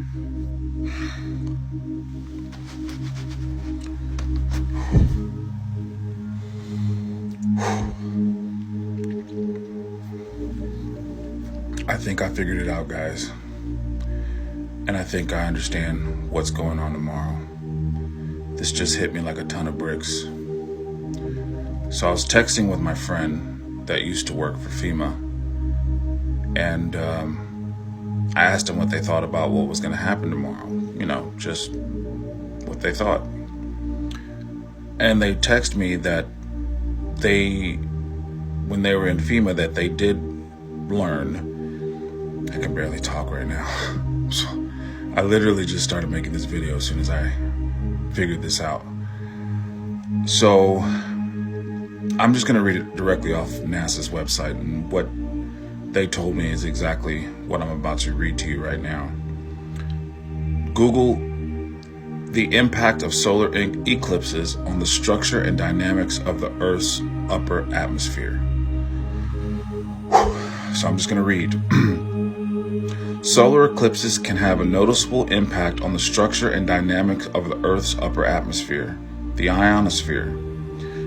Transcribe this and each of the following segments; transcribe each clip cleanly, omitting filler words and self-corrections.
I think I figured it out, guys. And I think I understand what's going on tomorrow. This just hit me like a ton of bricks. So I was texting with my friend that used to work for FEMA, and I asked them what they thought about what was going to happen tomorrow. Just what they thought. And they texted me that when they were in FEMA, that they did learn. I can barely talk right now. So I literally just started making this video as soon as I figured this out. So I'm just going to read it directly off NASA's website, and what they told me is exactly what I'm about to read to you right now. Google the impact of solar eclipses on the structure and dynamics of the Earth's upper atmosphere. So I'm just going to read. Solar eclipses can have a noticeable impact on the structure and dynamics of the Earth's upper atmosphere, the ionosphere.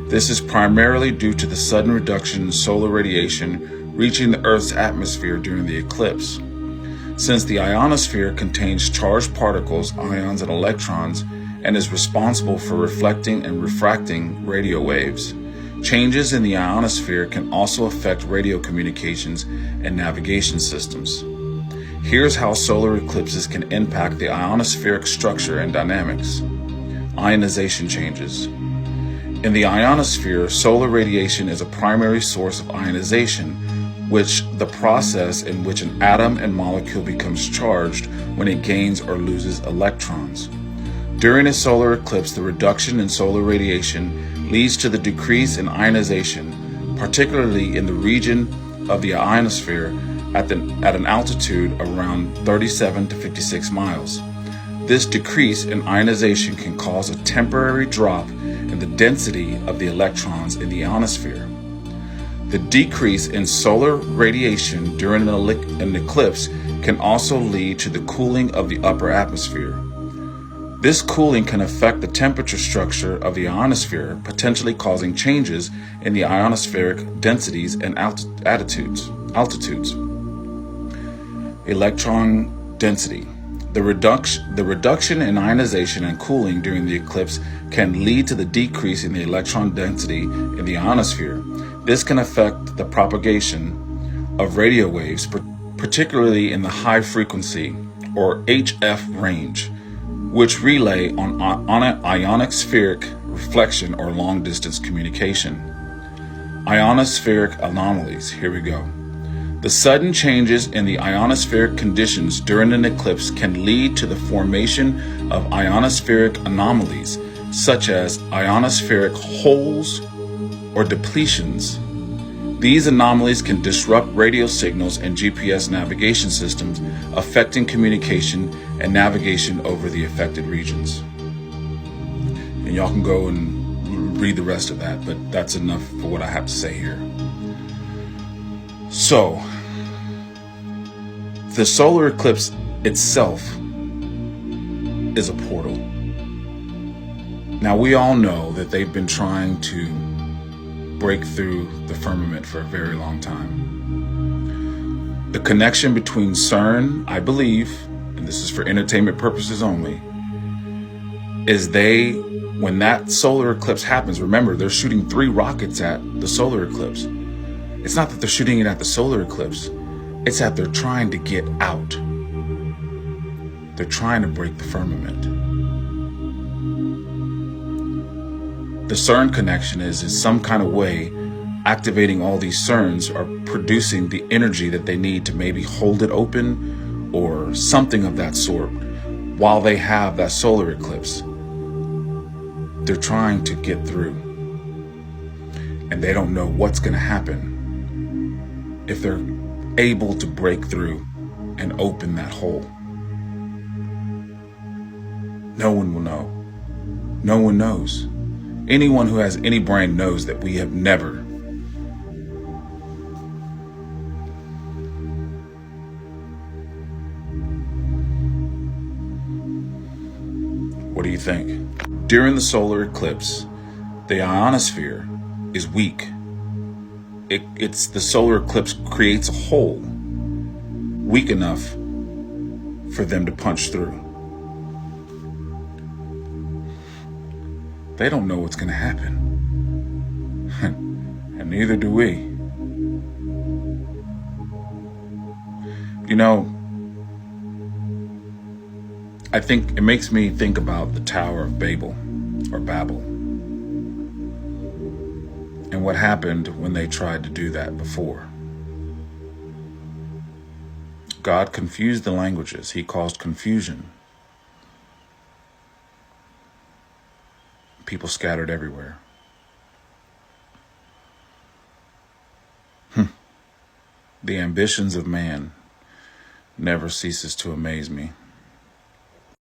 This is primarily due to the sudden reduction in solar radiation reaching the Earth's atmosphere during the eclipse. Since the ionosphere contains charged particles, ions, and electrons, and is responsible for reflecting and refracting radio waves, changes in the ionosphere can also affect radio communications and navigation systems. Here's how solar eclipses can impact the ionospheric structure and dynamics. Ionization changes. In the ionosphere, solar radiation is a primary source of ionization, which the process in which an atom and molecule becomes charged when it gains or loses electrons. During a solar eclipse, the reduction in solar radiation leads to the decrease in ionization, particularly in the region of the ionosphere at an altitude around 37 to 56 miles. This decrease in ionization can cause a temporary drop in the density of the electrons in the ionosphere. The decrease in solar radiation during an eclipse can also lead to the cooling of the upper atmosphere. This cooling can affect the temperature structure of the ionosphere, potentially causing changes in the ionospheric densities and altitudes. Electron density. The reduction in ionization and cooling during the eclipse can lead to the decrease in the electron density in the ionosphere. This can affect the propagation of radio waves, particularly in the high frequency or HF range, which relay on ionospheric reflection or long distance communication. Ionospheric anomalies. Here we go. The sudden changes in the ionospheric conditions during an eclipse can lead to the formation of ionospheric anomalies, such as ionospheric holes or depletions. These anomalies can disrupt radio signals and GPS navigation systems, affecting communication and navigation over the affected regions. And y'all can go and read the rest of that, but that's enough for what I have to say here. So, the solar eclipse itself is a portal. Now, we all know that they've been trying to break through the firmament for a very long time. The connection between CERN, I believe, and this is for entertainment purposes only, is when that solar eclipse happens, remember, they're shooting 3 rockets at the solar eclipse. It's not that they're shooting it at the solar eclipse. It's that they're trying to get out. They're trying to break the firmament. The CERN connection is some kind of way activating all these CERNs are producing the energy that they need to maybe hold it open or something of that sort while they have that solar eclipse. They're trying to get through. And they don't know what's going to happen if they're able to break through and open that hole. No one will know. No one knows. Anyone who has any brain knows that we have never What do you think? During the solar eclipse, the ionosphere is weak. It's the solar eclipse creates a hole weak enough for them to punch through. They don't know what's going to happen. And neither do we. You know, I think it makes me think about the Tower of Babel, or Babel, and what happened when they tried to do that before. God confused the languages. He caused confusion. People scattered everywhere. The ambitions of man never ceases to amaze me.